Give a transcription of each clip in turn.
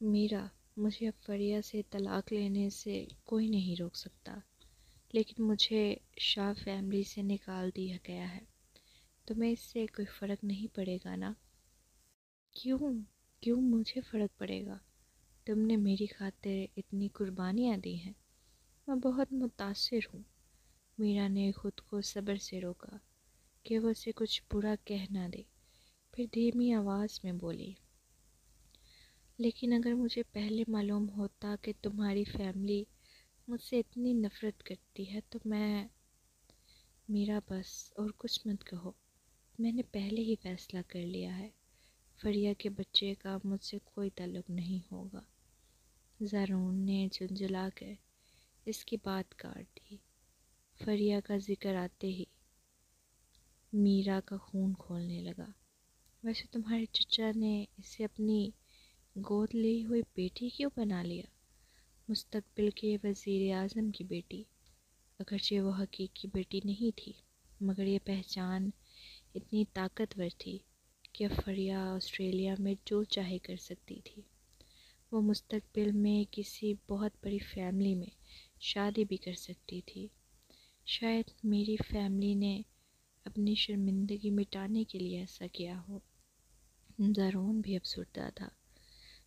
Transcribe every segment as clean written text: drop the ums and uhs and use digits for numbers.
میرا مجھے اب فریہ سے طلاق لینے سے کوئی نہیں روک سکتا، لیکن مجھے شاہ فیملی سے نکال دیا گیا ہے۔ تمہیں اس سے کوئی فرق نہیں پڑے گا نا؟ کیوں؟ کیوں مجھے فرق پڑے گا؟ تم نے میری خاطر اتنی قربانیاں دی ہیں، میں بہت متاثر ہوں۔ میرا نے خود کو صبر سے روکا کہ وہ اسے کچھ برا کہہ نہ دے، پھر دھیمی آواز میں بولی، لیکن اگر مجھے پہلے معلوم ہوتا کہ تمہاری فیملی مجھ سے اتنی نفرت کرتی ہے تو میرا بس اور کچھ مت کہو۔ میں نے پہلے ہی فیصلہ کر لیا ہے، فریہ کے بچے کا مجھ سے کوئی تعلق نہیں ہوگا۔ زارون نے جھنجھلا کر اس کی بات کاٹ دی۔ فریہ کا ذکر آتے ہی میرا کا خون کھولنے لگا۔ ویسے تمہارے چچا نے اسے اپنی گود لی ہوئی بیٹی کیوں بنا لیا؟ مستقبل کے وزیر اعظم کی بیٹی، اگرچہ وہ حقیقی بیٹی نہیں تھی، مگر یہ پہچان اتنی طاقتور تھی کہ فریہ آسٹریلیا میں جو چاہے کر سکتی تھی۔ وہ مستقبل میں کسی بہت بڑی فیملی میں شادی بھی کر سکتی تھی۔ شاید میری فیملی نے اپنی شرمندگی مٹانے کے لیے ایسا کیا ہو۔ زارون بھی افسردہ تھا۔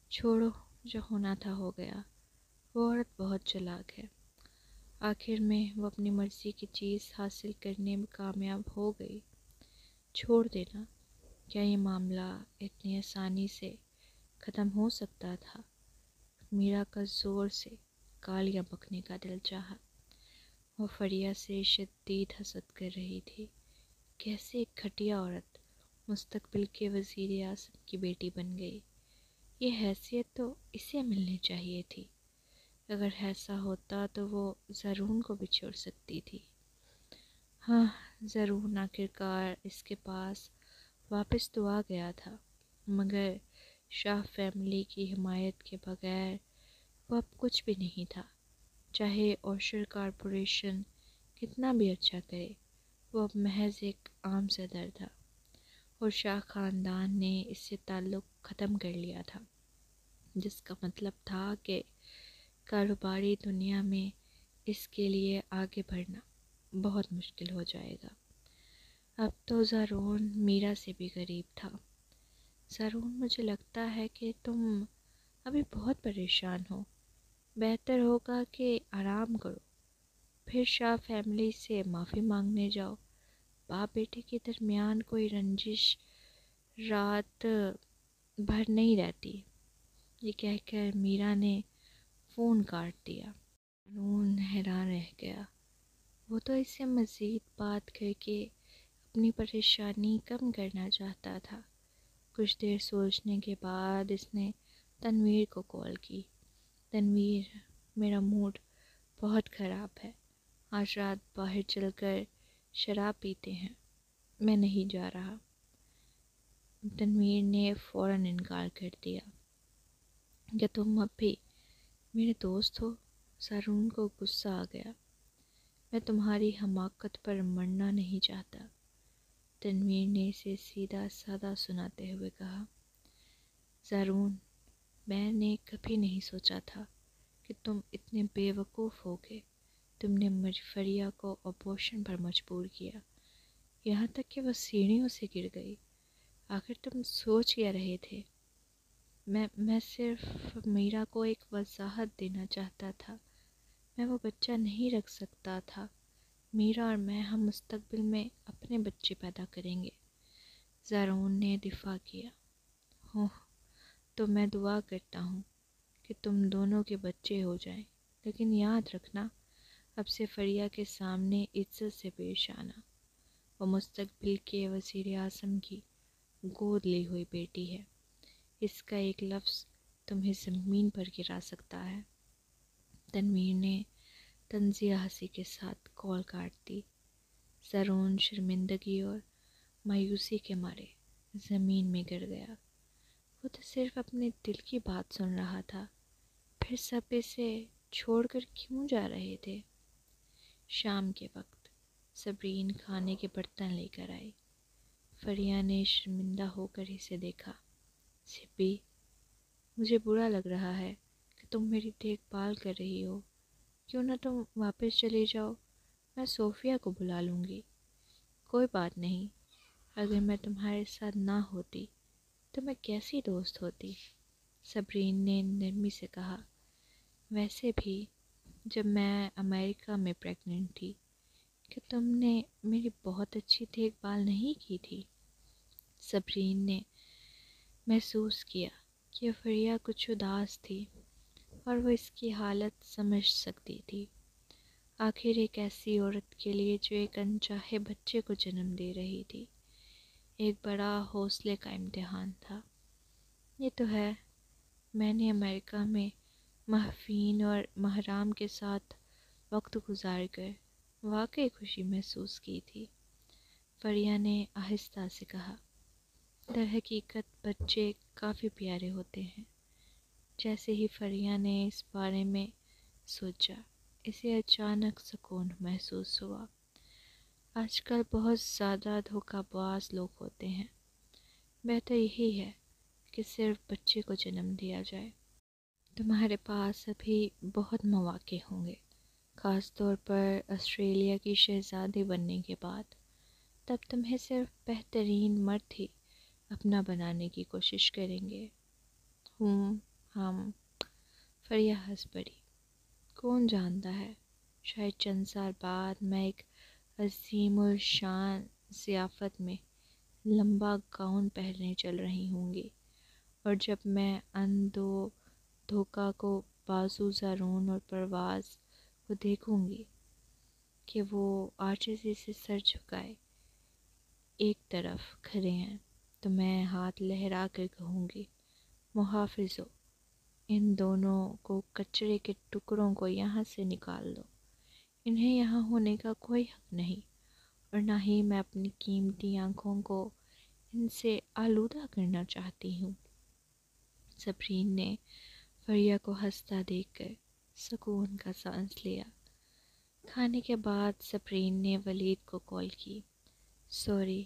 چھوڑو، جو ہونا تھا ہو گیا۔ وہ عورت بہت چالاک ہے۔ آخر میں وہ اپنی مرضی کی چیز حاصل کرنے میں کامیاب ہو گئی۔ چھوڑ دینا، کیا یہ معاملہ اتنی آسانی سے ختم ہو سکتا تھا؟ میرا کا زور سے گالیاں بکنے کا دل چاہا۔ وہ فریہ سے شدید حسد کر رہی تھی۔ کیسے ایک گھٹیا عورت مستقبل کے وزیر اعظم کی بیٹی بن گئی؟ یہ حیثیت تو اسے ملنی چاہیے تھی۔ اگر ایسا ہوتا تو وہ زارون کو بھی چھوڑ سکتی تھی۔ ہاں، زارون آخرکار اس کے پاس واپس تو آ گیا تھا، مگر شاہ فیملی کی حمایت کے بغیر وہ اب کچھ بھی نہیں تھا۔ چاہے اوشر کارپوریشن کتنا بھی اچھا کرے، وہ اب محض ایک عام صدر تھا، اور شاہ خاندان نے اس سے تعلق ختم کر لیا تھا، جس کا مطلب تھا کہ کاروباری دنیا میں اس کے لیے آگے بڑھنا بہت مشکل ہو جائے گا۔ اب تو زارون میرا سے بھی غریب تھا۔ زارون، مجھے لگتا ہے کہ تم ابھی بہت پریشان ہو۔ بہتر ہوگا کہ آرام کرو، پھر شاہ فیملی سے معافی مانگنے جاؤ۔ باپ بیٹے کے درمیان کوئی رنجش رات بھر نہیں رہتی۔ یہ کہہ کر میرا نے فون کاٹ دیا۔ زارون حیران رہ گیا۔ وہ تو اس سے مزید بات کر کے اپنی پریشانی کم کرنا چاہتا تھا۔ کچھ دیر سوچنے کے بعد اس نے تنویر کو کال کی۔ تنویر، میرا موڈ بہت خراب ہے، آج رات باہر چل کر شراب پیتے ہیں، میں نہیں جا رہا۔ تنویر نے فوراً انکار کر دیا۔ کیا تم اب بھی میرے دوست ہو؟ زارون کو غصہ آ گیا۔ میں تمہاری حماقت پر مرنا نہیں چاہتا، تنویر نے اسے سیدھا سادہ سناتے ہوئے کہا۔ زارون، میں نے کبھی نہیں سوچا تھا کہ تم اتنے بے وقوف ہوگے۔ تم نے فریہ کو ابورشن پر مجبور کیا، یہاں تک کہ وہ سیڑھیوں سے گر گئی۔ آخر تم سوچ کیا رہے تھے؟ میں صرف میرا کو ایک وضاحت دینا چاہتا تھا۔ میں وہ بچہ نہیں رکھ سکتا تھا۔ میرا اور میں ہم مستقبل میں اپنے بچے پیدا کریں گے۔ زارون نے دفاع کیا۔ تو میں دعا کرتا ہوں کہ تم دونوں کے بچے ہو جائیں، لیکن یاد رکھنا، اب سے فریہ کے سامنے عزت سے پیش آنا۔ وہ مستقبل کے وزیر اعظم کی گود لی ہوئی بیٹی ہے، اس کا ایک لفظ تمہیں زمین پر گرا سکتا ہے۔ تنویر نے طنزیہ ہنسی کے ساتھ کال کاٹ دی۔ زارون شرمندگی اور مایوسی کے مارے زمین میں گر گیا۔ وہ تو صرف اپنے دل کی بات سن رہا تھا، پھر سب اسے چھوڑ کر کیوں جا رہے تھے؟ شام کے وقت صبرین کھانے کے برتن لے کر آئی۔ فریہ نے شرمندہ ہو کر اسے دیکھا۔ سبی، مجھے برا لگ رہا ہے کہ تم میری دیکھ بھال کر رہی ہو۔ کیوں نہ تم واپس چلی جاؤ، میں صوفیہ کو بلا لوں گی۔ کوئی بات نہیں، اگر میں تمہارے ساتھ نہ ہوتی تو میں کیسی دوست ہوتی، صبرین نے نرمی سے کہا۔ ویسے بھی جب میں امریکہ میں پریگننٹ تھی کہ تم نے میری بہت اچھی دیکھ بھال نہیں کی تھی؟ صبرین نے محسوس کیا کہ فریہ کچھ اداس تھی اور وہ اس کی حالت سمجھ سکتی تھی۔ آخر ایک ایسی عورت کے لیے جو ایک انچاہے بچے کو جنم دے رہی تھی، ایک بڑا حوصلے کا امتحان تھا۔ یہ تو ہے، میں نے امریکہ میں محفین اور محرام کے ساتھ وقت گزار کر واقعی خوشی محسوس کی تھی، فریہ نے آہستہ سے کہا۔ در حقیقت بچے کافی پیارے ہوتے ہیں۔ جیسے ہی فریہ نے اس بارے میں سوچا، اسے اچانک سکون محسوس ہوا۔ آج کل بہت زیادہ دھوکہ باز لوگ ہوتے ہیں، بہتر یہی ہے کہ صرف بچے کو جنم دیا جائے۔ تمہارے پاس ابھی بہت مواقع ہوں گے، خاص طور پر آسٹریلیا کی شہزادی بننے کے بعد۔ تب تمہیں صرف بہترین مرد ہی اپنا بنانے کی کوشش کریں گے۔ ہم فریہ ہنس پڑی۔ کون جانتا ہے، شاید چند سال بعد میں ایک عظیم الشان ضیافت میں لمبا گاؤن پہننے چل رہی ہوں گی، اور جب میں اندو دھوکا کو بازو زارون اور پرواز کو دیکھوں گی کہ وہ عاجزی سے سر جھکائے ایک طرف کھڑے ہیں، تو میں ہاتھ لہرا کر کہوں گی، محافظو، ان دونوں کو کچرے کے ٹکڑوں کو یہاں سے نکال دو۔ انہیں یہاں ہونے کا کوئی حق نہیں، اور نہ ہی میں اپنی قیمتی آنکھوں کو ان سے آلودہ کرنا چاہتی ہوں۔ صبرین نے فریہ کو ہنستا دیکھ کر سکون کا سانس لیا۔ کھانے کے بعد صبرین نے ولید کو کال کی۔ سوری،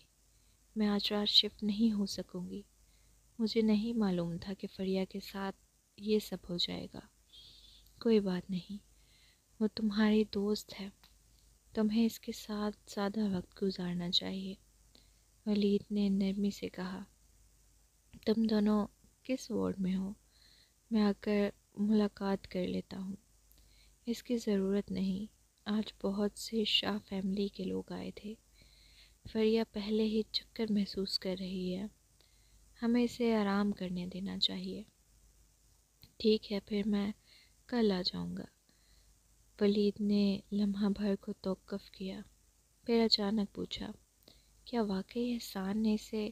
میں آج رات شفٹ نہیں ہو سکوں گی۔ مجھے نہیں معلوم تھا کہ فریہ کے ساتھ یہ سب ہو جائے گا۔ کوئی بات نہیں، وہ تمہاری دوست ہے، تمہیں اس کے ساتھ زیادہ وقت گزارنا چاہیے، ولید نے نرمی سے کہا۔ تم دونوں کس وارڈ میں ہو؟ میں آ کر ملاقات کر لیتا ہوں۔ اس کی ضرورت نہیں، آج بہت سے شاہ فیملی کے لوگ آئے تھے۔ فریہ پہلے ہی چکر محسوس کر رہی ہے، ہمیں اسے آرام کرنے دینا چاہیے۔ ٹھیک ہے، پھر میں کل آ جاؤں گا۔ ولید نے لمحہ بھر کو توقف کیا، پھر اچانک پوچھا، کیا واقعی احسان نے اسے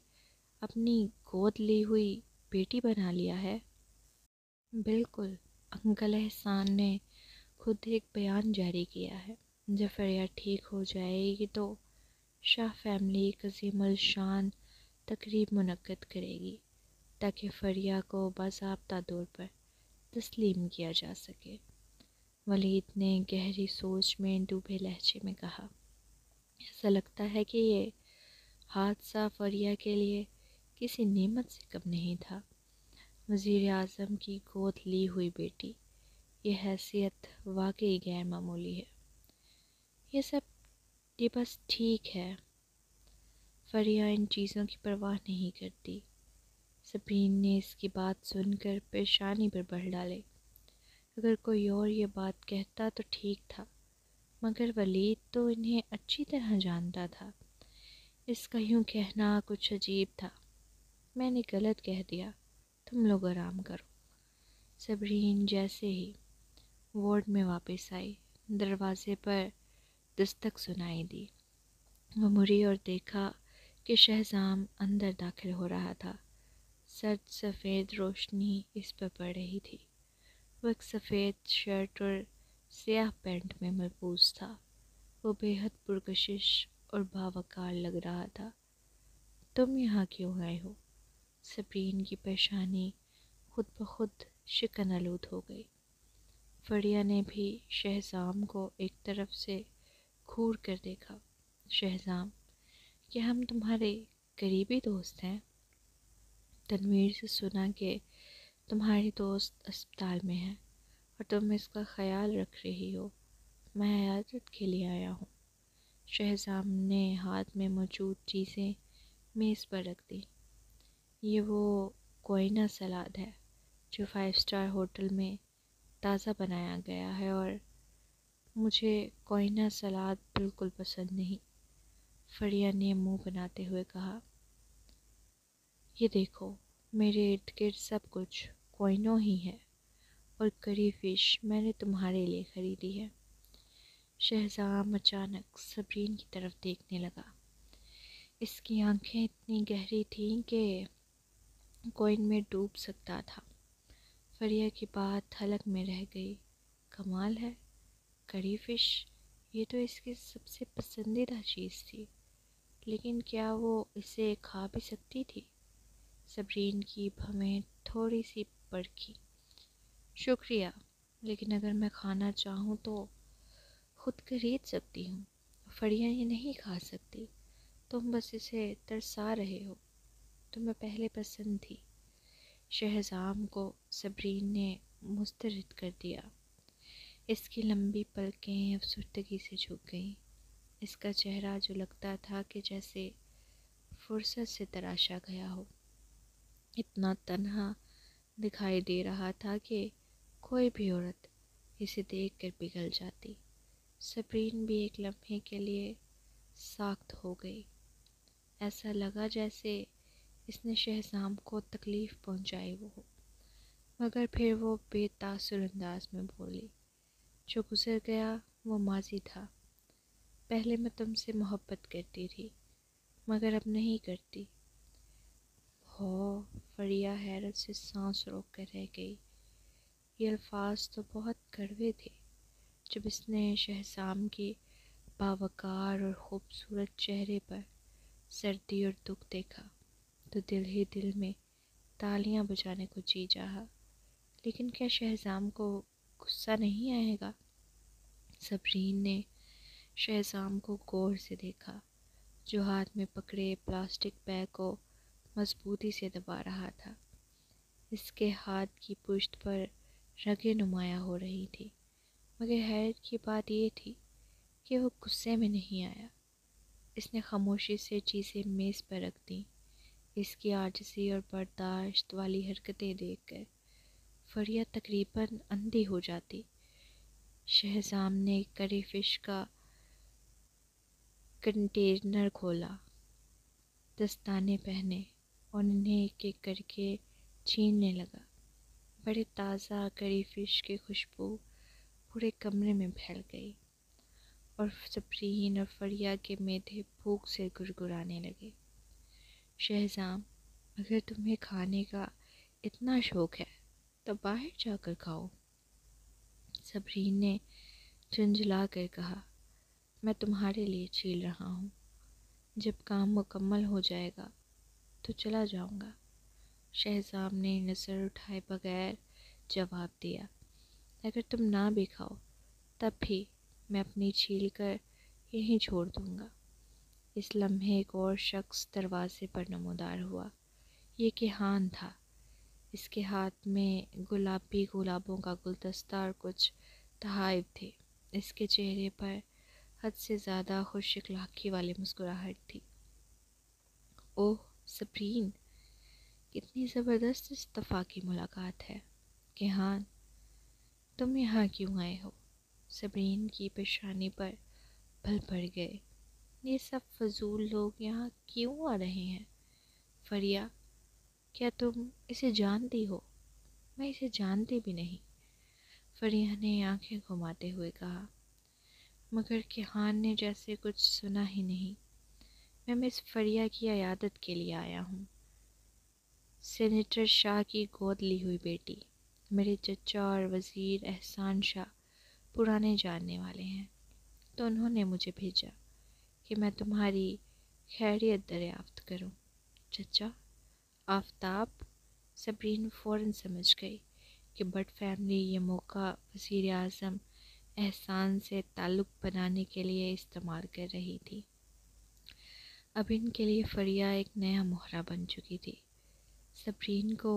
اپنی گود لی ہوئی بیٹی بنا لیا ہے؟ بالکل، انکل احسان نے خود ایک بیان جاری کیا ہے، جب فریہ ٹھیک ہو جائے گی تو شاہ فیملی ایک عظیم الشان تقریب منعقد کرے گی تاکہ فریہ کو باضابطہ طور پر تسلیم کیا جا سکے۔ ولید نے گہری سوچ میں ڈوبے لہجے میں کہا۔ ایسا لگتا ہے کہ یہ حادثہ فریہ کے لیے کسی نعمت سے کم نہیں تھا۔ وزیر اعظم کی گود لی ہوئی بیٹی، یہ حیثیت واقعی غیر معمولی ہے۔ یہ بس ٹھیک ہے، فریہ ان چیزوں کی پرواہ نہیں کرتی۔ صبرین نے اس کی بات سن کر پیشانی پر بل ڈالے۔ اگر کوئی اور یہ بات کہتا تو ٹھیک تھا، مگر ولید تو انہیں اچھی طرح جانتا تھا، اس کا یوں کہنا کچھ عجیب تھا۔ میں نے غلط کہہ دیا، تم لوگ آرام کرو۔ صبرین جیسے ہی وارڈ میں واپس آئی، دروازے پر دستک سنائی دی۔ وہ مڑی اور دیکھا کہ شہزام اندر داخل ہو رہا تھا۔ سرد سفید روشنی اس پر پڑ رہی تھی۔ وہ ایک سفید شرٹ اور سیاہ پینٹ میں ملبوس تھا۔ وہ بے حد پرکشش اور باوقار لگ رہا تھا۔ تم یہاں کیوں آئے ہو؟ صبرین کی پیشانی خود بخود شکن آلود ہو گئی۔ فریہ نے بھی شہزام کو ایک طرف سے گھور کر دیکھا۔ شہزام، کیا ہم تمہارے قریبی دوست ہیں؟ تنویر سے سنا کہ تمہاری دوست اسپتال میں ہے اور تم اس کا خیال رکھ رہی ہو۔ میں عیادت کے لیے آیا ہوں۔ شہزام نے ہاتھ میں موجود چیزیں میز پر رکھ دی۔ یہ وہ کوئنہ سلاد ہے جو 5 اسٹار ہوٹل میں تازہ بنایا گیا ہے، اور مجھے کوئنہ سلاد بالکل پسند نہیں، فریہ نے منہ بناتے ہوئے کہا۔ یہ دیکھو، میرے ارد گرد سب کچھ کوئنوں ہی ہے، اور کری فش میں نے تمہارے لیے خریدی ہے۔ شہزام اچانک صبرین کی طرف دیکھنے لگا۔ اس کی آنکھیں اتنی گہری تھیں کہ کوئن میں ڈوب سکتا تھا۔ فریہ کی بات حلق میں رہ گئی۔ کمال ہے، کری فش، یہ تو اس کی سب سے پسندیدہ چیز تھی، لیکن کیا وہ اسے کھا بھی سکتی تھی؟ صبرین کی بھویں تھوڑی سی بڑکی۔ شکریہ، لیکن اگر میں کھانا چاہوں تو خود خرید سکتی ہوں۔ فریہ یہ نہیں کھا سکتی، تم بس اسے ترسا رہے ہو، تمہیں پہلے پسند تھی۔ شہزام کو صبرین نے مسترد کر دیا۔ اس کی لمبی پلکیں افسردگی سے جھک گئیں۔ اس کا چہرہ جو لگتا تھا کہ جیسے فرصت سے تراشا گیا ہو، اتنا تنہا دکھائی دے رہا تھا کہ کوئی بھی عورت اسے دیکھ کر پگھل جاتی۔ صبرین بھی ایک لمحے کے لیے ساکت ہو گئی۔ ایسا لگا جیسے اس نے شہزام کو تکلیف پہنچائی ہو، مگر پھر وہ بے تاثر انداز میں بولی، جو گزر گیا وہ ماضی تھا۔ پہلے میں تم سے محبت کرتی تھی، مگر اب نہیں کرتی۔ ہو، فریہ حیرت سے سانس روک کر رہ گئی۔ یہ الفاظ تو بہت کڑوے تھے۔ جب اس نے شہزام کی باوقار اور خوبصورت چہرے پر سردی اور دکھ دیکھا تو دل ہی دل میں تالیاں بجانے کو جی چاہا۔ لیکن کیا شہزام کو غصہ نہیں آئے گا؟ صبرین نے شہزام کو غور سے دیکھا، جو ہاتھ میں پکڑے پلاسٹک بیگ کو مضبوطی سے دبا رہا تھا۔ اس کے ہاتھ کی پشت پر رگیں نمایاں ہو رہی تھی، مگر حیرت کی بات یہ تھی کہ وہ غصے میں نہیں آیا۔ اس نے خاموشی سے چیزیں میز پر رکھ دیں۔ اس کی عاجزی اور برداشت والی حرکتیں دیکھ کر فریہ تقریباً اندھی ہو جاتی۔ شہزام نے کری فش کا کنٹینر کھولا، دستانے پہنے اور انہیں ایک ایک کر کے چھیننے لگا۔ بڑے تازہ کری فش کی خوشبو پورے کمرے میں پھیل گئی، اور صبرین اور فریہ کے معدے بھوک سے گڑگڑانے لگے۔ شہزام، اگر تمہیں کھانے کا اتنا شوق ہے تو باہر جا کر کھاؤ، صبرین نے جھنجھلا کر کہا۔ میں تمہارے لیے چھیل رہا ہوں، جب کام مکمل ہو جائے گا تو چلا جاؤں گا۔ شہزام نے نظر اٹھائے بغیر جواب دیا۔ اگر تم نہ بھی کھاؤ تب بھی میں اپنی چھیل کر یہیں چھوڑ دوں گا۔ اس لمحے ایک اور شخص دروازے پر نمودار ہوا۔ یہ کیہان تھا۔ اس کے ہاتھ میں گلابی گلابوں کا گلدستہ اور کچھ تحائف تھے۔ اس کے چہرے پر حد سے زیادہ خوش اخلاقی والی مسکراہٹ تھی۔ اوہ صبرین، کتنی زبردست اتفاقی ملاقات ہے۔ کیہان، تم یہاں کیوں آئے ہو؟ صبرین کی پیشانی پر بل پڑ گئے۔ یہ سب فضول لوگ یہاں کیوں آ رہے ہیں؟ فریہ، کیا تم اسے جانتی ہو؟ میں اسے جانتی بھی نہیں، فریہ نے آنکھیں گھماتے ہوئے کہا۔ مگر کیہان نے جیسے کچھ سنا ہی نہیں۔ میں مس فریہ کی عیادت کے لیے آیا ہوں، سینیٹر شاہ کی گود لی ہوئی بیٹی۔ میرے چچا اور وزیر احسان شاہ پرانے جاننے والے ہیں، تو انہوں نے مجھے بھیجا کہ میں تمہاری خیریت دریافت کروں۔ چچا؟ آفتاب؟ صبرین فوراً سمجھ گئی کہ بٹ فیملی یہ موقع وزیر اعظم احسان سے تعلق بنانے کے لیے استعمال کر رہی تھی۔ اب ان کے لیے فریہ ایک نیا مہرہ بن چکی تھی۔ صبرین کو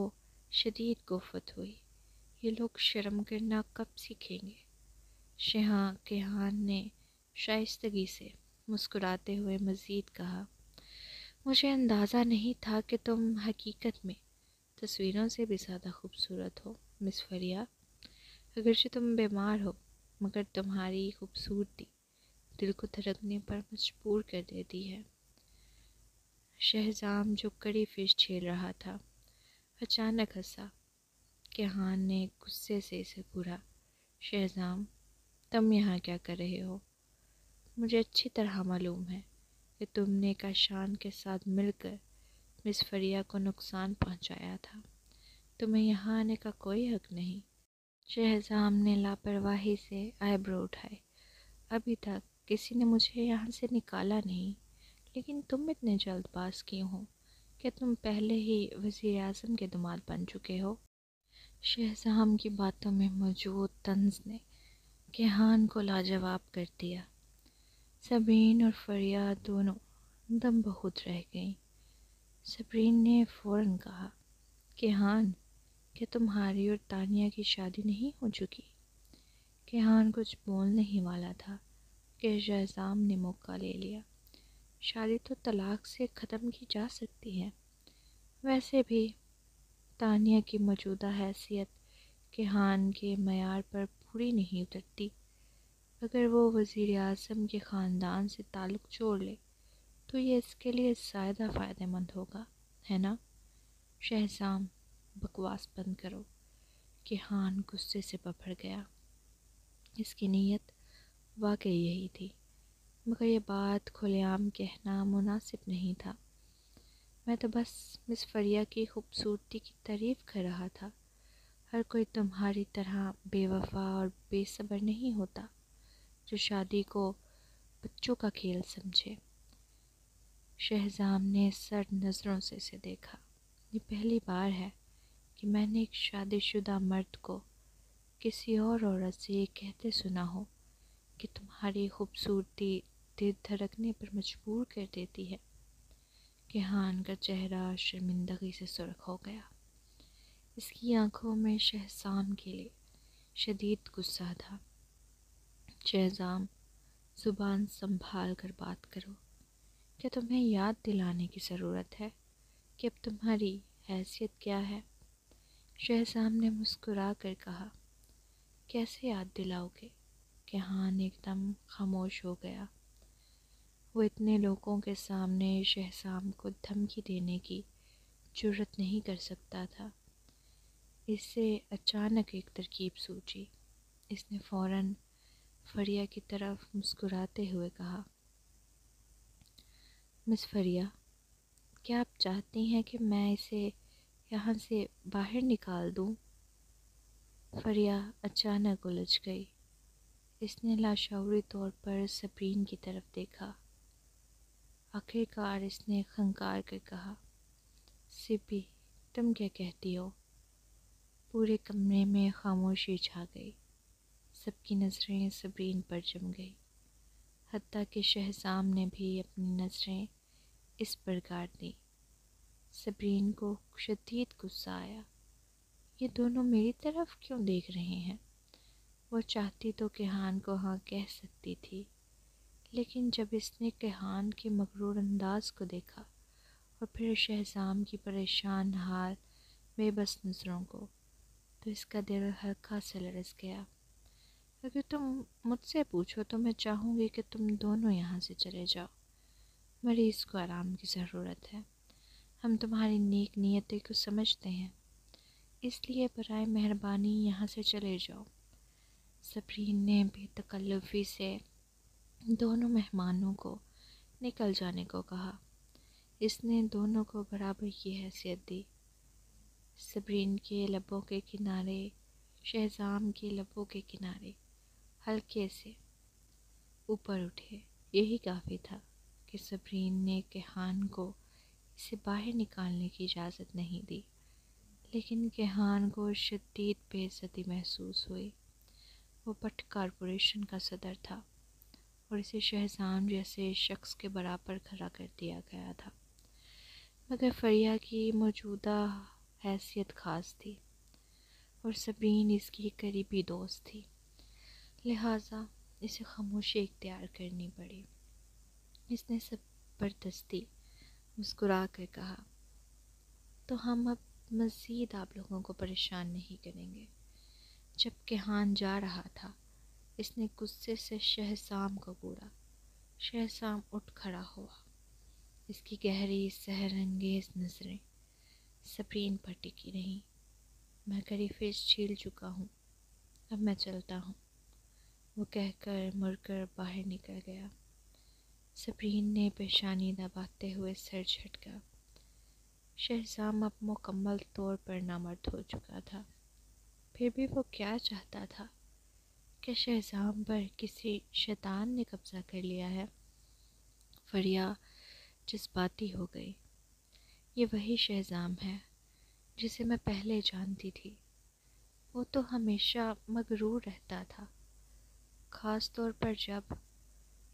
شدید گفت ہوئی۔ یہ لوگ شرم کرنا کب سیکھیں گے؟ کیہان نے شائستگی سے مسکراتے ہوئے مزید کہا، مجھے اندازہ نہیں تھا کہ تم حقیقت میں تصویروں سے بھی زیادہ خوبصورت ہو مس فریا۔ اگرچہ تم بیمار ہو مگر تمہاری خوبصورتی دل کو دھڑکنے پر مجبور کر دیتی ہے۔ شہزام جو کڑی فش چھیل رہا تھا اچانک ہنسا۔ کیہان نے غصے سے اسے گھورا، شہزام تم یہاں کیا کر رہے ہو؟ مجھے اچھی طرح معلوم ہے کہ تم نے کاشان کے ساتھ مل کر مس فریا کو نقصان پہنچایا تھا۔ تمہیں یہاں آنے کا کوئی حق نہیں۔ شہزام نے لاپرواہی سے آئی برو اٹھائے۔ ابھی تک کسی نے مجھے یہاں سے نکالا نہیں، لیکن تم اتنے جلد باز کیوں ہو کہ تم پہلے ہی وزیر اعظم کے داماد بن چکے ہو؟ شہزام کی باتوں میں موجود طنز نے کیہان کو لاجواب کر دیا۔ صبرین اور فریا دونوں دم بہت رہ گئیں۔ صبرین نے فوراً کہا، کیہان کیا تمہاری اور تانیہ کی شادی نہیں ہو چکی؟ کیہان کچھ بولنے ہی والا تھا کہ شہزام نے موقع لے لیا۔ شادی تو طلاق سے ختم کی جا سکتی ہے، ویسے بھی تانیہ کی موجودہ حیثیت کیہان کے معیار پر پوری نہیں اترتی۔ اگر وہ وزیر اعظم کے خاندان سے تعلق جوڑ لے تو یہ اس کے لیے زیادہ فائدہ مند ہوگا، ہے نا؟ شہزام بکواس بند کرو۔ کیہان غصے سے ببھر گیا۔ اس کی نیت واقعی یہی تھی، مگر یہ بات کھلے عام کہنا مناسب نہیں تھا۔ میں تو بس مس فریا کی خوبصورتی کی تعریف کر رہا تھا۔ ہر کوئی تمہاری طرح بے وفا اور بے صبر نہیں ہوتا جو شادی کو بچوں کا کھیل سمجھے۔ شہزام نے سرد نظروں سے اسے دیکھا۔ یہ پہلی بار ہے کہ میں نے ایک شادی شدہ مرد کو کسی اور عورت سے یہ کہتے سنا ہو کہ تمہاری خوبصورتی دل دھڑکنے پر مجبور کر دیتی ہے۔ کیہان کا چہرہ شرمندگی سے سرخ ہو گیا۔ اس کی آنکھوں میں شہزام کے لیے شدید غصہ تھا۔ شہزام زبان سنبھال کر بات کرو۔ کیا تمہیں یاد دلانے کی ضرورت ہے کہ اب تمہاری حیثیت کیا ہے؟ شہزام نے مسکرا کر کہا، کیسے یاد دلاؤ گے؟ کیہان ایک دم خاموش ہو گیا۔ وہ اتنے لوگوں کے سامنے شہزام کو دھمکی دینے کی جرات نہیں کر سکتا تھا۔ اس سے اچانک ایک ترکیب سوچی۔ اس نے فوراً فریا کی طرف مسکراتے ہوئے کہا، مس فریا، کیا آپ چاہتی ہیں کہ میں اسے یہاں سے باہر نکال دوں؟ فریا اچانک الجھ گئی۔ اس نے لاشعوری طور پر صبرین کی طرف دیکھا۔ آخر کار اس نے خنکار کر کہا، سبی تم کیا کہتی ہو؟ پورے کمرے میں خاموشی چھا گئی۔ سب کی نظریں صبرین پر جم گئی، حتیٰ کہ شہزام نے بھی اپنی نظریں اس پر گاڑ دیں۔ صبرین کو شدید غصہ آیا۔ یہ دونوں میری طرف کیوں دیکھ رہے ہیں؟ وہ چاہتی تو کیہان کو ہاں کہہ سکتی تھی، لیکن جب اس نے کیہان کے مغرور انداز کو دیکھا اور پھر شہزام کی پریشان حال بے بس نظروں کو، تو اس کا دل ہلکا سے لرز گیا۔ اگر تم مجھ سے پوچھو تو میں چاہوں گی کہ تم دونوں یہاں سے چلے جاؤ۔ مریض کو آرام کی ضرورت ہے۔ ہم تمہاری نیک نیتی کو سمجھتے ہیں، اس لیے برائے مہربانی یہاں سے چلے جاؤ۔ صبرین نے بے تکلفی سے دونوں مہمانوں کو نکل جانے کو کہا۔ اس نے دونوں کو برابر کی حیثیت دی۔ صبرین کے لبوں کے کنارے شہزام کے لبوں کے کنارے ہلکے سے اوپر اٹھے۔ یہی کافی تھا کہ صبرین نے کیہان کو اسے باہر نکالنے کی اجازت نہیں دی، لیکن کیہان کو شدید بے عزتی محسوس ہوئی۔ وہ پٹ کارپوریشن کا صدر تھا اور اسے شہزام جیسے شخص کے برابر کھڑا کر دیا گیا تھا۔ مگر فریا کی موجودہ حیثیت خاص تھی اور صبرین اس کی قریبی دوست تھی، لہٰذا اسے خاموشی اختیار کرنی پڑی۔ اس نے زبردستی مسکرا کر کہا، تو ہم اب مزید آپ لوگوں کو پریشان نہیں کریں گے۔ جب کیہان جا رہا تھا اس نے غصے سے شہزام کو گھورا۔ شہزام اٹھ کھڑا ہوا، اس کی گہری سحر انگیز نظریں صبرین پر ٹکی رہیں۔ میں کری فش چھیل چکا ہوں، اب میں چلتا ہوں، وہ کہہ کر مڑ کر باہر نکل گیا۔ صبرین نے پیشانی دباتے ہوئے سر جھٹکا۔ شہزام اب مکمل طور پر نامرد ہو چکا تھا، پھر بھی وہ کیا چاہتا تھا؟ کہ شہزام پر کسی شیطان نے قبضہ کر لیا ہے؟ فریا جذباتی ہو گئی۔ یہ وہی شہزام ہے جسے میں پہلے جانتی تھی، وہ تو ہمیشہ مغرور رہتا تھا، خاص طور پر جب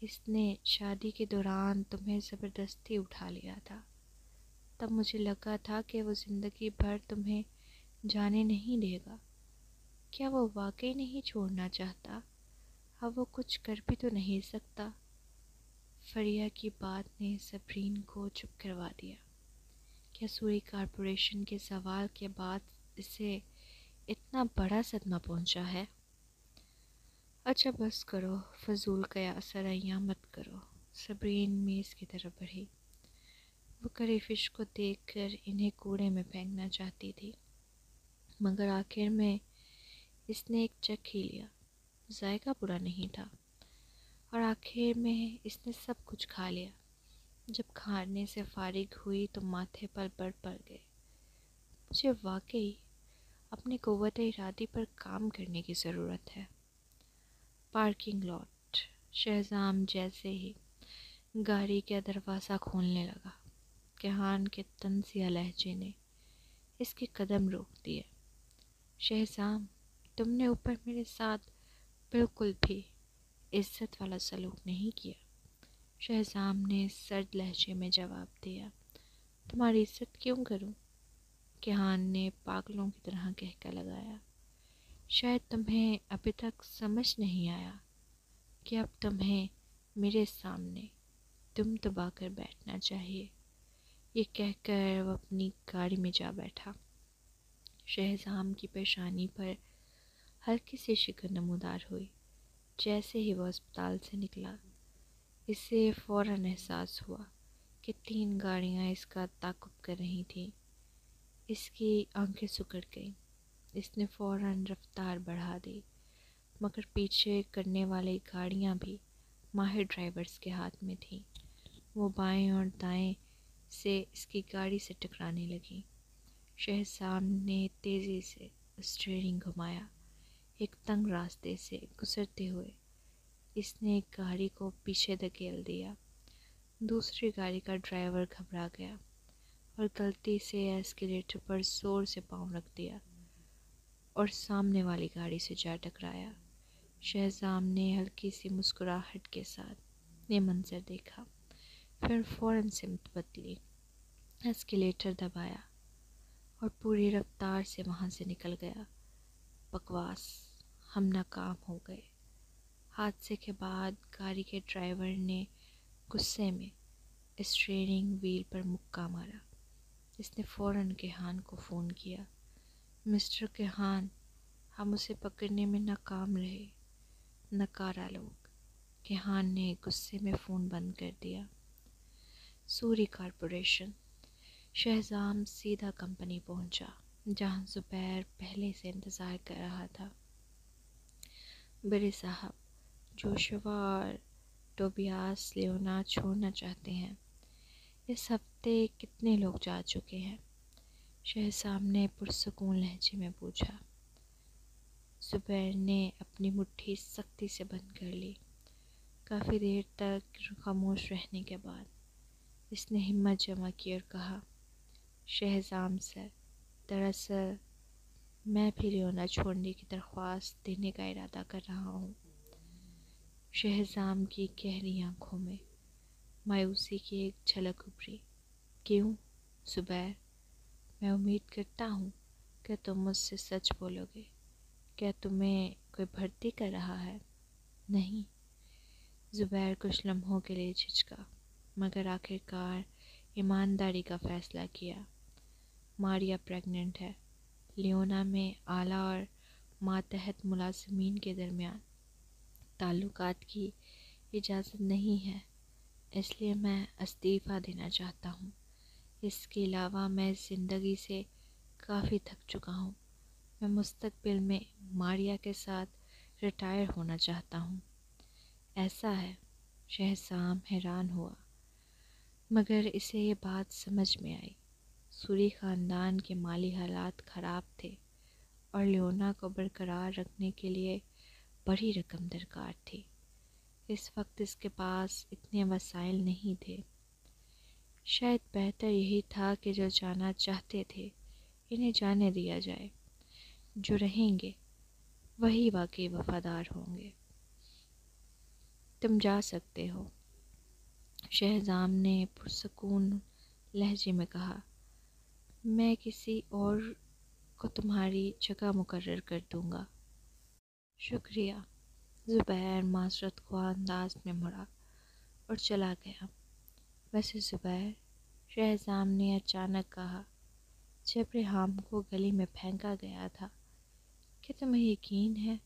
اس نے شادی کے دوران تمہیں زبردستی اٹھا لیا تھا۔ تب مجھے لگا تھا کہ وہ زندگی بھر تمہیں جانے نہیں دے گا۔ کیا وہ واقعی نہیں چھوڑنا چاہتا؟ اب وہ کچھ کر بھی تو نہیں سکتا۔ فریا کی بات نے صبرین کو چپ کروا دیا۔ کیا سوری کارپوریشن کے زوال کے بعد اسے اتنا بڑا صدمہ پہنچا ہے؟ اچھا بس کرو، فضول قیاس سرایاں مت کرو۔ صبرین میز کی طرف بڑھی۔ وہ کری فش کو دیکھ کر انہیں کوڑے میں پھینکنا چاہتی تھی، مگر آخر میں اس نے ایک چکھ ہی لیا۔ ذائقہ برا نہیں تھا، اور آخر میں اس نے سب کچھ کھا لیا۔ جب کھانے سے فارغ ہوئی تو ماتھے پر بر پڑ گئے۔ مجھے واقعی اپنی قوت ارادی پر کام کرنے کی ضرورت ہے۔ Parking lot. شہزام جیسے ہی گاڑی کا دروازہ کھولنے لگا، کیہان کے طنزیہ لہجے نے اس کے قدم روک دیے۔ شہزام، تم نے اوپر میرے ساتھ بالکل بھی عزت والا سلوک نہیں کیا۔ شہزام نے سرد لہجے میں جواب دیا۔ تمہاری عزت کیوں کروں؟ کیہان نے پاگلوں کی طرح کہکا لگایا۔ شاید تمہیں ابھی تک سمجھ نہیں آیا کہ اب تمہیں میرے سامنے دم دبا کر بیٹھنا چاہیے۔ یہ کہہ کر وہ اپنی گاڑی میں جا بیٹھا۔ شہزام کی پیشانی پر ہلکی سی شکن نمودار ہوئی۔ جیسے ہی وہ اسپتال سے نکلا، اسے فوراً احساس ہوا کہ 3 گاڑیاں اس کا تعاقب کر رہی تھیں۔ اس کی آنکھیں سکڑ گئیں۔ اس نے فوراً رفتار بڑھا دی، مگر پیچھے کرنے والی گاڑیاں بھی ماہر ڈرائیورز کے ہاتھ میں تھیں۔ وہ بائیں اور دائیں سے اس کی گاڑی سے ٹکرانے لگیں۔ شہزام نے تیزی سے اسٹیئرنگ گھمایا۔ ایک تنگ راستے سے گزرتے ہوئے اس نے ایک گاڑی کو پیچھے دھکیل دیا۔ دوسری گاڑی کا ڈرائیور گھبرا گیا اور غلطی سے ایسکیلیٹر پر زور سے پاؤں رکھ دیا اور سامنے والی گاڑی سے جا ٹکرایا۔ شہزام نے ہلکی سی مسکراہٹ کے ساتھ یہ منظر دیکھا، پھر فوراً سمت بدلی، ایسکیلیٹر دبایا اور پوری رفتار سے وہاں سے نکل گیا۔ بکواس، ہم ناکام ہو گئے۔ حادثے کے بعد گاڑی کے ڈرائیور نے غصے میں اسٹیئرنگ وہیل پر مکہ مارا۔ اس نے فوراً کیہان کو فون کیا۔ مسٹر کیہان، ہم اسے پکڑنے میں ناکام رہے۔ نکارا لوگ۔ کیہان نے غصے میں فون بند کر دیا۔ Sorry corporation. شہزام سیدھا کمپنی پہنچا، جہاں زبیر پہلے سے انتظار کر رہا تھا۔ بڑے صاحب، جوشوا اور ٹوبیاس لیونا چھوڑنا چاہتے ہیں۔ اس ہفتے کتنے لوگ جا چکے ہیں؟ شہزام نے پرسکون لہجے میں پوچھا۔ زبیر نے اپنی مٹھی سختی سے بند کر لی۔ کافی دیر تک خاموش رہنے کے بعد اس نے ہمت جمع کی اور کہا، شہزام سر، دراصل میں بھی لیونا چھوڑنے کی درخواست دینے کا ارادہ کر رہا ہوں۔ شہزام کی گہری آنکھوں میں مایوسی کی ایک جھلک ابھری۔ کیوں؟ زبیر، میں امید کرتا ہوں کہ تم مجھ سے سچ بولوگے۔ کیا تمہیں کوئی بھرتی کر رہا ہے؟ نہیں۔ زبیر کچھ لمحوں کے لیے جھجکا، مگر آخرکار ایمانداری کا فیصلہ کیا۔ ماریا پریگننٹ ہے۔ لیونا میں اعلیٰ اور ماتحت ملازمین کے درمیان تعلقات کی اجازت نہیں ہے، اس لیے میں استعفیٰ دینا چاہتا ہوں۔ اس کے علاوہ میں اس زندگی سے کافی تھک چکا ہوں۔ میں مستقبل میں ماریا کے ساتھ ریٹائر ہونا چاہتا ہوں۔ ایسا ہے؟ شہزام حیران ہوا، مگر اسے یہ بات سمجھ میں آئی۔ سوری خاندان کے مالی حالات خراب تھے اور لیونا کو برقرار رکھنے کے لیے بڑی رقم درکار تھی۔ اس وقت اس کے پاس اتنے وسائل نہیں تھے۔ شاید بہتر یہی تھا کہ جو جانا چاہتے تھے انہیں جانے دیا جائے۔ جو رہیں گے وہی واقعی وفادار ہوں گے۔ تم جا سکتے ہو، شہزام نے پرسکون لہجے میں کہا۔ میں کسی اور کو تمہاری جگہ مقرر کر دوں گا۔ شکریہ۔ زبیر معذرت خواہ انداز میں مڑا اور چلا گیا۔ ویسے زبیر، شہزام نے اچانک کہا، جب ریحام کو گلی میں پھینکا گیا تھا، کیا تمہیں یقین ہے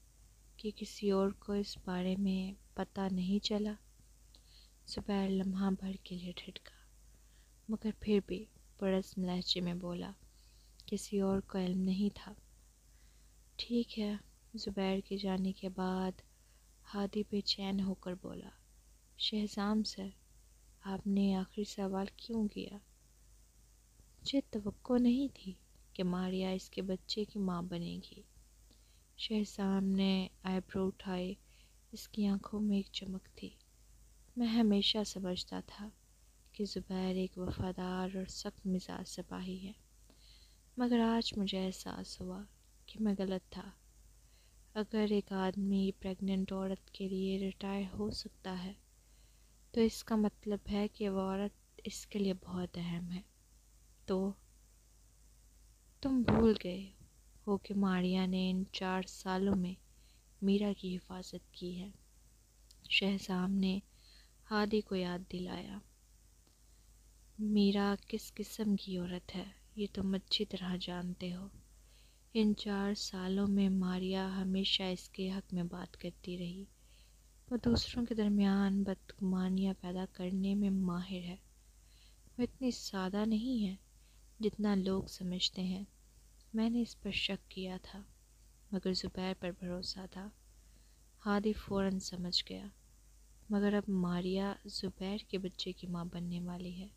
کہ کسی اور کو اس بارے میں پتہ نہیں چلا؟ زبیر لمحہ بھر کے لیے ٹھٹکا، مگر پھر بھی پرسم لہجے میں بولا، کسی اور کو علم نہیں تھا۔ ٹھیک ہے۔ زبیر کے جانے کے بعد ہادی بے چین ہو کر بولا، شہزام سر، آپ نے آخری سوال کیوں کیا؟ مجھے توقع نہیں تھی کہ ماریا اس کے بچے کی ماں بنے گی۔ شہزام نے آئی برو اٹھائے، اس کی آنکھوں میں ایک چمک تھی۔ میں ہمیشہ سمجھتا تھا کہ زبیر ایک وفادار اور سخت مزاج سپاہی ہے، مگر آج مجھے احساس ہوا کہ میں غلط تھا۔ اگر ایک آدمی پریگننٹ عورت کے لیے ریٹائر ہو سکتا ہے تو اس کا مطلب ہے کہ وہ عورت اس کے لیے بہت اہم ہے۔ تو تم بھول گئے ہو کہ ماریا نے ان 4 سالوں میں میرا کی حفاظت کی ہے۔ شہزام نے ہادی کو یاد دلایا۔ میرا کس قسم کی عورت ہے یہ تم اچھی طرح جانتے ہو۔ ان 4 سالوں میں ماریا ہمیشہ اس کے حق میں بات کرتی رہی۔ وہ دوسروں کے درمیان بدگمانیاں پیدا کرنے میں ماہر ہے۔ وہ اتنی سادہ نہیں ہے جتنا لوگ سمجھتے ہیں۔ میں نے اس پر شک کیا تھا، مگر زبیر پر بھروسہ تھا۔ ہادی فوراً سمجھ گیا، مگر اب ماریا زبیر کے بچے کی ماں بننے والی ہے۔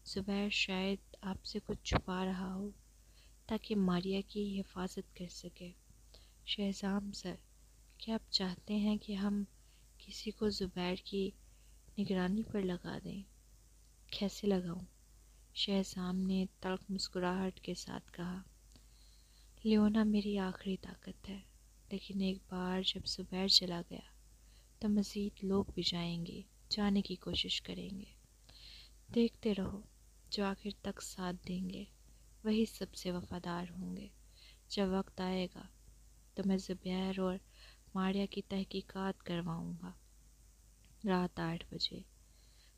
زبیر شاید آپ سے کچھ چھپا رہا ہو تاکہ ماریا کی حفاظت کر سکے۔ شہزام سر، کیا آپ چاہتے ہیں کہ ہم کسی کو زبیر کی نگرانی پر لگا دیں؟ کیسے لگاؤں؟ شہزام نے تلخ مسکراہٹ کے ساتھ کہا، لیونا میری آخری طاقت ہے، لیکن ایک بار جب زبیر چلا گیا تو مزید لوگ بھی جائیں گے، جانے کی کوشش کریں گے۔ دیکھتے رہو، جو آخر تک ساتھ دیں گے وہی سب سے وفادار ہوں گے۔ جب وقت آئے گا تو میں زبیر اور ماریا کی تحقیقات کرواؤں گا۔ رات 8 بجے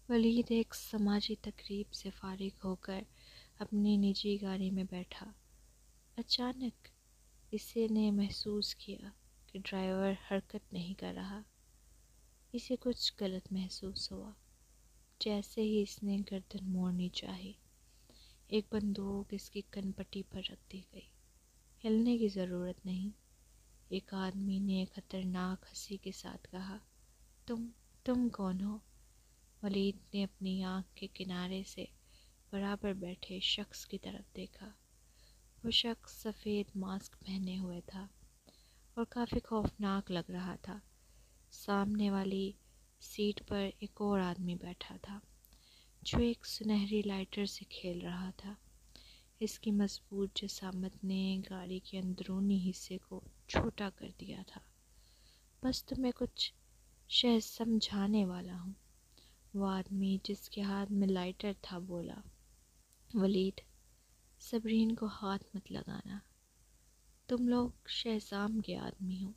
ولید ایک سماجی تقریب سے فارغ ہو کر اپنی نجی گاڑی میں بیٹھا۔ اچانک اسے نے محسوس کیا کہ ڈرائیور حرکت نہیں کر رہا۔ اسے کچھ غلط محسوس ہوا۔ جیسے ہی اس نے گردن موڑنی چاہی، ایک بندوق اس کی کن پٹی پر رکھ دی گئی۔ ہلنے کی ضرورت نہیں، ایک آدمی نے خطرناک ہنسی کے ساتھ کہا، تم کون ہو؟ ولید نے اپنی آنکھ کے کنارے سے برابر بیٹھے شخص کی طرف دیکھا۔ وہ شخص سفید ماسک پہنے ہوئے تھا اور کافی خوفناک لگ رہا تھا۔ سامنے والی سیٹ پر ایک اور آدمی بیٹھا تھا جو ایک سنہری لائٹر سے کھیل رہا تھا۔ اس کی مضبوط جسامت نے گاڑی کے اندرونی حصے کو چھوٹا کر دیا تھا۔ بس تمہیں کچھ شے سمجھانے والا ہوں، وہ آدمی جس کے ہاتھ میں لائٹر تھا بولا۔ ولید، صبرین کو ہاتھ مت لگانا، تم لوگ شہزام کے آدمی ہو۔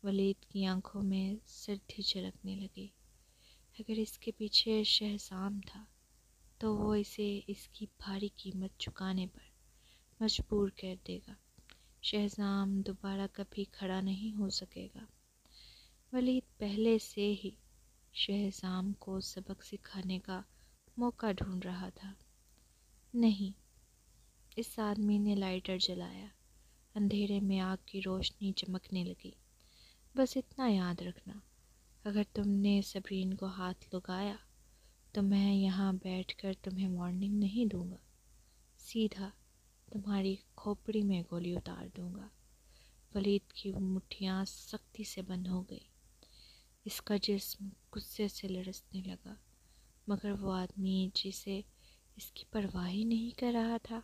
ولید کی آنکھوں میں سردی چھلکنے لگی۔ اگر اس کے پیچھے شہزام تھا تو وہ اسے اس کی بھاری قیمت چکانے پر مجبور کر دے گا۔ شہزام دوبارہ کبھی کھڑا نہیں ہو سکے گا۔ ولید پہلے سے ہی شہزام کو سبق سکھانے کا موقع ڈھونڈ رہا تھا۔ نہیں، اس آدمی نے لائٹر جلایا۔ اندھیرے میں آگ کی روشنی چمکنے لگی۔ بس اتنا یاد رکھنا، اگر تم نے صبرین کو ہاتھ لگایا تو میں یہاں بیٹھ کر تمہیں وارننگ نہیں دوں گا، سیدھا تمہاری کھوپڑی میں گولی اتار دوں گا۔ ولید کی مٹھیاں سختی سے بند ہو گئی۔ اس کا جسم غصے سے لرزنے لگا، مگر وہ آدمی جسے اس کی پرواہ ہی نہیں کر رہا تھا،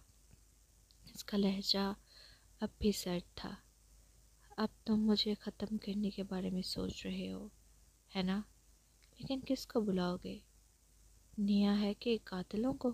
اس کا لہجہ اب بھی سرد تھا۔ اب تم مجھے ختم کرنے کے بارے میں سوچ رہے ہو، ہے نا؟ لیکن کس کو بلاؤ گے؟ نیا ہے کہ قاتلوں کو؟